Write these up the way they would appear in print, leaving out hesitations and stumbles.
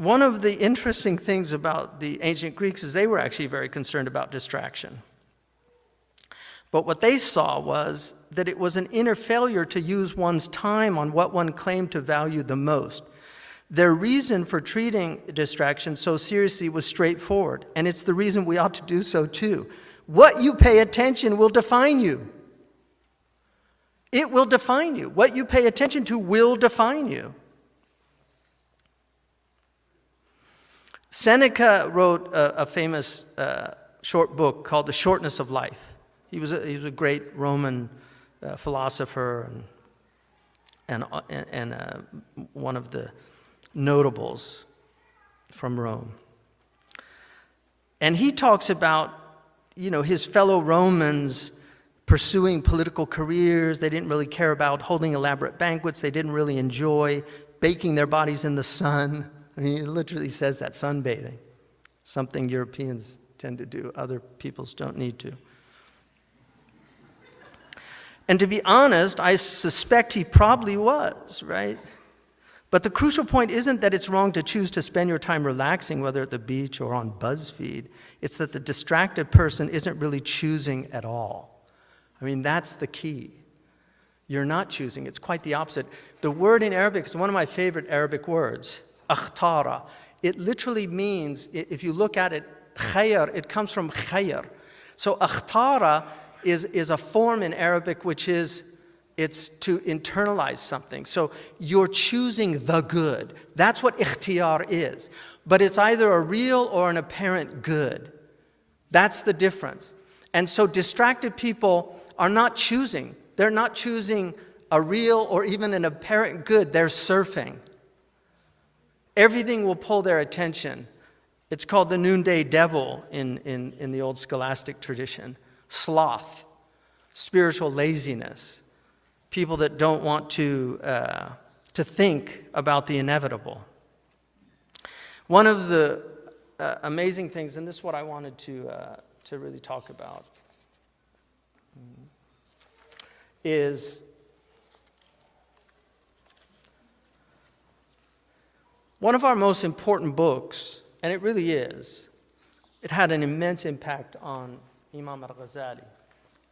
One of the interesting things about the ancient Greeks is they were actually very concerned about distraction. But what they saw was that it was an inner failure to use one's time on what one claimed to value the most. Their reason for treating distraction so seriously was straightforward, and it's the reason we ought to do so too. What you pay attention will define you. It will define you. What you pay attention to will define you. Seneca wrote a famous short book called The Shortness of Life. He was a great Roman philosopher and one of the notables from Rome. And he talks about, his fellow Romans pursuing political careers. They didn't really care about holding elaborate banquets. They didn't really enjoy baking their bodies in the sun. I mean, it literally says that, sunbathing. Something Europeans tend to do. Other peoples don't need to. And to be honest, I suspect he probably was, right? But the crucial point isn't that it's wrong to choose to spend your time relaxing, whether at the beach or on BuzzFeed. It's that the distracted person isn't really choosing at all. I mean, that's the key. You're not choosing. It's quite the opposite. The word in Arabic is one of my favorite Arabic words, akhtara. It literally means, if you look at it, khayr, it comes from khayr. So akhtara is a form in Arabic which is, it's to internalize something. So you're choosing the good. That's what ikhtiyar is. But it's either a real or an apparent good. That's the difference. And so distracted people are not choosing. They're not choosing a real or even an apparent good. They're surfing. Everything will pull their attention. It's called the noonday devil in the old scholastic tradition. Sloth, spiritual laziness, people that don't want to think about the inevitable. One of the amazing things, and this is what I wanted to really talk about, is one of our most important books, and it really is, it had an immense impact on Imam al-Ghazali,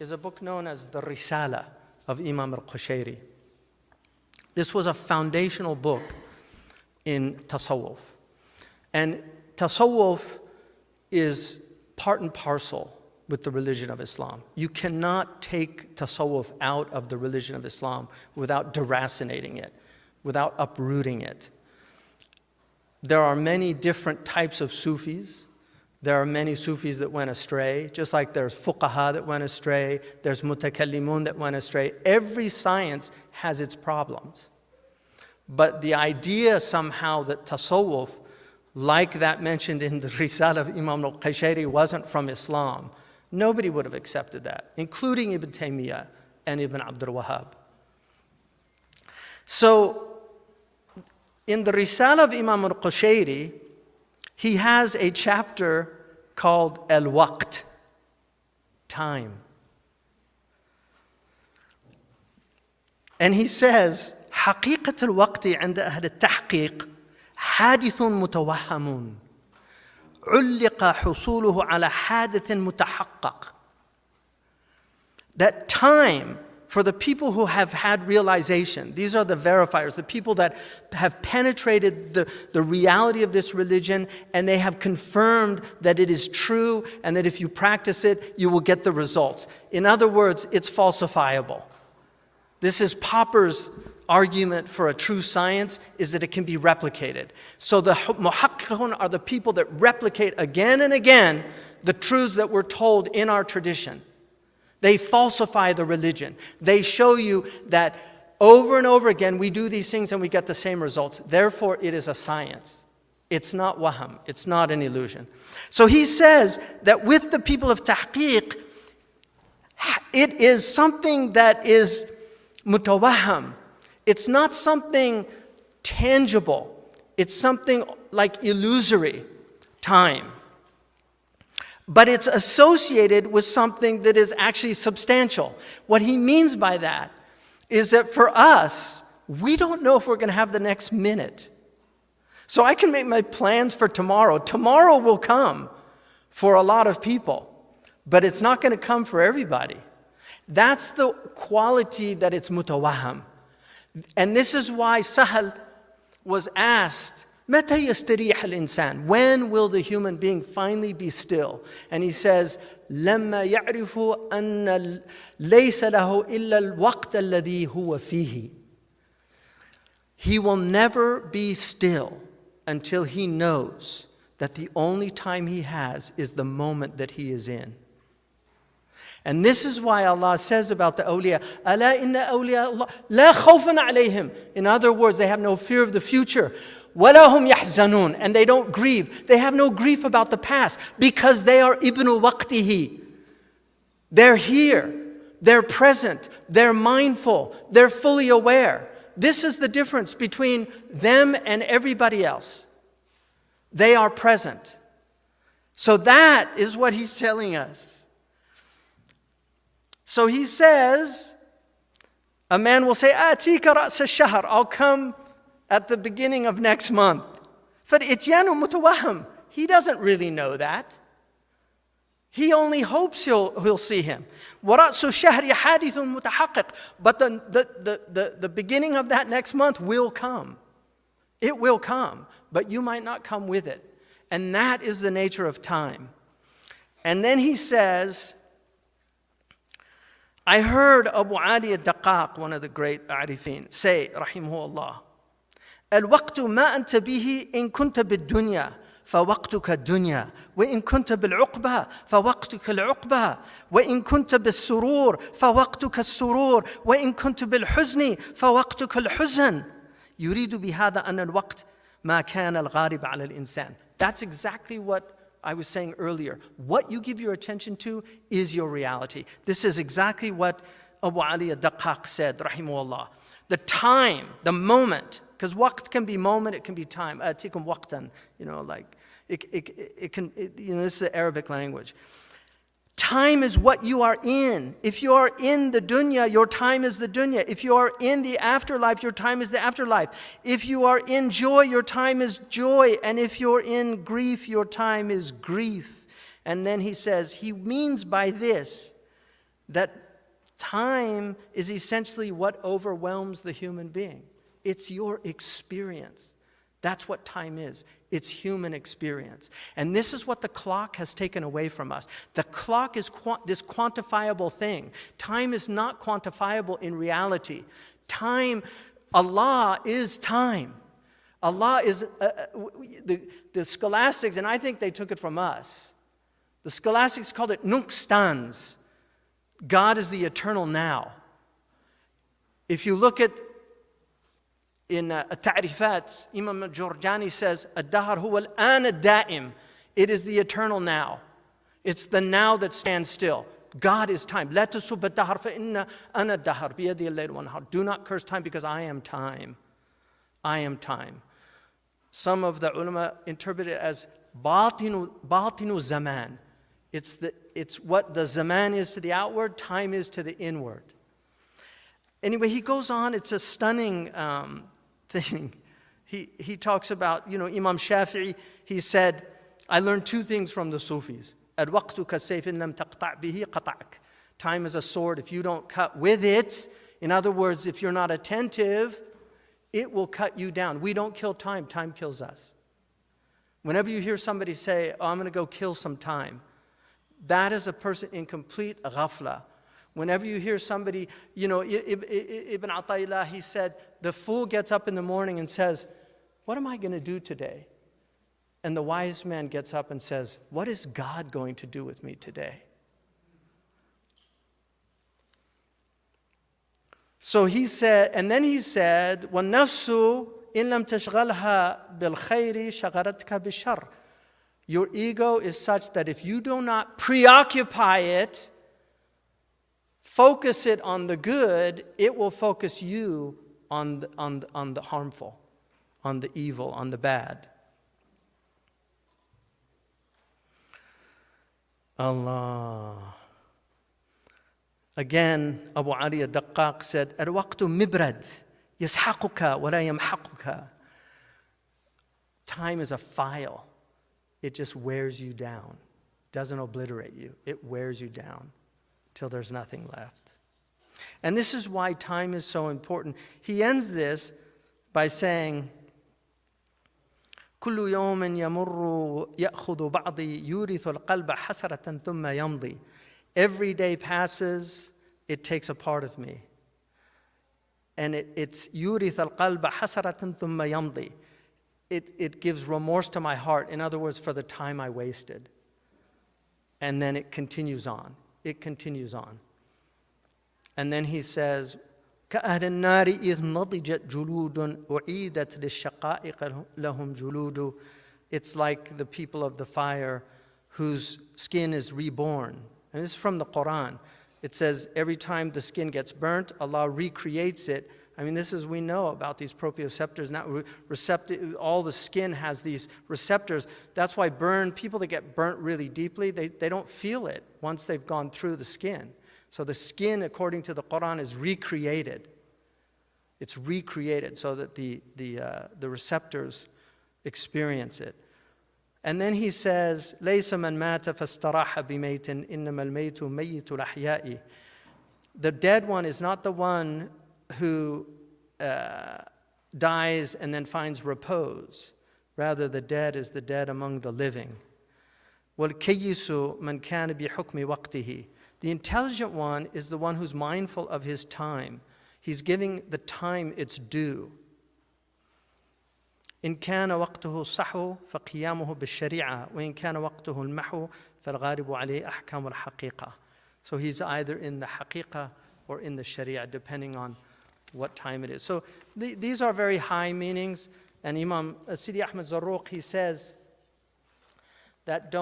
is a book known as the Risala of Imam al-Qushayri. This was a foundational book in Tasawwuf. And Tasawwuf is part and parcel with the religion of Islam. You cannot take Tasawwuf out of the religion of Islam without deracinating it, without uprooting it. There are many different types of Sufis. There are many Sufis that went astray, just like there's fuqaha that went astray, there's mutakallimun that went astray. Every science has its problems. But the idea somehow that tasawwuf, like that mentioned in the Risala of Imam al-Qushayri, wasn't from Islam, nobody would have accepted that, including Ibn Taymiyyah and Ibn Abdul Wahhab. So, in the Risala of Imam al-Qushayri, he has a chapter called Al-Waqt, time. And he says, حقيقة الوقت عند أهل التحقيق حادث متوهم علق حصوله على حادث متحقق. That time, for the people who have had realization, these are the verifiers, the people that have penetrated the reality of this religion, and they have confirmed that it is true, and that if you practice it, you will get the results. In other words, it's falsifiable. This is Popper's argument for a true science, is that it can be replicated. So the muhaqqiqun are the people that replicate again and again the truths that we're told in our tradition. They falsify the religion. They show you that over and over again we do these things and we get the same results. Therefore, it is a science. It's not waham. It's not an illusion. So he says that with the people of tahqiq, it is something that is mutawaham. It's not something tangible. It's something like illusory time. But it's associated with something that is actually substantial. What he means by that is that for us, we don't know if we're going to have the next minute. So I can make my plans for tomorrow. Tomorrow will come for a lot of people, but it's not going to come for everybody. That's the quality that it's mutawaham. And this is why Sahal was asked, متى يستريح الإنسان? When will the human being finally be still? And he says, لما يعرف أن ليس له إلا الوقت الذي هو فيه. He will never be still until he knows that the only time he has is the moment that he is in. And this is why Allah says about the awliya, أَلَا إِنَّ أَوْلِيَاءَ اللَّهِ لَا خَوْفٌ عَلَيْهِمْ. In other words, they have no fear of the future. وَلَا هُمْ يَحْزَنُونَ. And they don't grieve. They have no grief about the past because they are ibnu waqtihi. They're here. They're present. They're mindful. They're fully aware. This is the difference between them and everybody else. They are present. So that is what he's telling us. So he says, a man will say, آتيك رأس الشهر. I'll come at the beginning of next month. فالإتيان متوهم. He doesn't really know that. He only hopes he'll see him. وَرَأْسُ الشَّهْرِ حَادِثٌ مُتَحَقِّقٌ. But the beginning of that next month will come. It will come, but you might not come with it. And that is the nature of time. And then he says, I heard Abu Ali al-Daqqaq, one of the great Arifin, say, rahimahullah, الوقت ما أنت به إن كنت بالدنيا فوقتك الدنيا وإن كنت بالعقبة فوقتك العقبة وإن كنت بالسرور فوقتك السرور وإن كنت بالحزن فوقتك الحزن يريد بهذا أن الوقت ما كان الغالب على الإنسان. That's exactly what I was saying earlier. What you give your attention to is your reality. This is exactly what Abu Ali al-Daqqaq said, rahimahullah. The time, the moment, because waqt can be moment, it can be time. Atikum waqtan, like it can. This is the Arabic language. Time is what you are in. If you are in the dunya, your time is the dunya. If you are in the afterlife, your time is the afterlife. If you are in joy, your time is joy. And if you're in grief, your time is grief. And then he says, he means by this that time is essentially what overwhelms the human being. It's your experience. That's what time is. It's human experience. And this is what the clock has taken away from us. The clock is this quantifiable thing. Time is not quantifiable in reality. Time, Allah is time. Allah is, the scholastics, and I think they took it from us. The scholastics called it nunkstans. God is the eternal now. If you look at in Ta'rifat, Imam al-Jurjani says, Ad-Dahar huwa al-an ad-da'im. It is the eternal now. It's the now that stands still. God is time. La tasub ad-dahar fa inna ana ad-dahar biyadi al-layl wa nahar. Do not curse time because I am time. I am time. Some of the ulama interpret it as batinu zaman. It's what the zaman is to the outward, time is to the inward. Anyway, he goes on. It's a stunning thing. He talks about, Imam Shafi'i, he said, I learned two things from the Sufis. الوقت كالسيف إن لم تقطع به قطعك. Time is a sword. If you don't cut with it, in other words, if you're not attentive, it will cut you down. We don't kill time. Time kills us. Whenever you hear somebody say, I'm going to go kill some time, that is a person in complete ghafla. Whenever you hear somebody, Ibn Ata'illah, he said, the fool gets up in the morning and says, what am I going to do today? And the wise man gets up and says, what is God going to do with me today? So he said, and then he said, وَالنَّفْسُ إِن لَمْ تَشْغَلْهَا بِالْخَيْرِ شَغَرَتْكَ بِالشَّرِّ. Your ego is such that if you do not preoccupy it, focus it on the good, it will focus you on the harmful, on the evil, on the bad. Allah. Again, Abu Ali al-Daqqaq said, الوقت مبرد يسحقك ولا يمحقك. time is a file. It just wears you down. Doesn't obliterate you. It wears you down till there's nothing left. And this is why time is so important. He ends this by saying, كل يوم يمر يأخذ بعضي يورث القلب حسرة ثم يمضي. Every day passes, it takes a part of me. And it's يورث القلب حسرة ثم يمضي. It gives remorse to my heart. In other words, for the time I wasted. And then it continues on. It continues on. And then he says, كأهل النار إذ نضجت جلود أعيدت للشقائق لهم جلود. It's like the people of the fire whose skin is reborn. And this is from the Qur'an. It says every time the skin gets burnt, Allah recreates it. I mean, this is, we know about these proprioceptors. Now, all the skin has these receptors. That's why people that get burnt really deeply, they don't feel it once they've gone through the skin. So the skin, according to the Qur'an, is recreated. It's recreated so that the receptors experience it. And then he says, لَيْسَ مَنْ مَاتَ فَاسْتَرَاحَ بِمَيْتٍ إِنَّمَا الْمَيْتُ مَيِّتُ الْأَحْيَاءِ. The dead one is not the one who dies and then finds repose. Rather, the dead is the dead among the living. وَالْكَيِّسُ مَنْ كَانَ بِحُكْمِ وَقْتِهِ. The intelligent one is the one who's mindful of his time. He's giving the time its due. إن كان وقته الصحو فقيامه بالشريعة وإن كان وقته المحو فالغالب عليه أحكام الحقيقة. So he's either in the haqiqah or in the sharia, depending on what time it is. So these are very high meanings. And Imam Sidi Ahmed Zarruq, he says that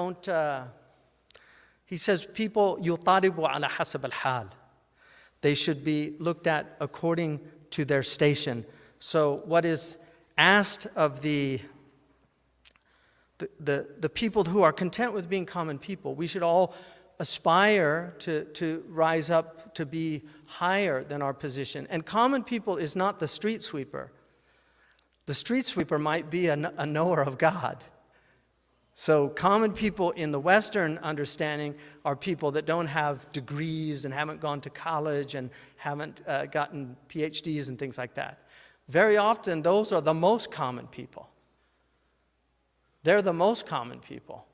he says people يطالبوا على حسب الحال. They should be looked at according to their station. So what is asked of the people who are content with being common people, we should all aspire to rise up to be higher than our position. And common people is not the street sweeper. The street sweeper might be a knower of God. So common people in the Western understanding are people that don't have degrees and haven't gone to college and haven't gotten PhDs and things like that. Very often, those are the most common people. They're the most common people.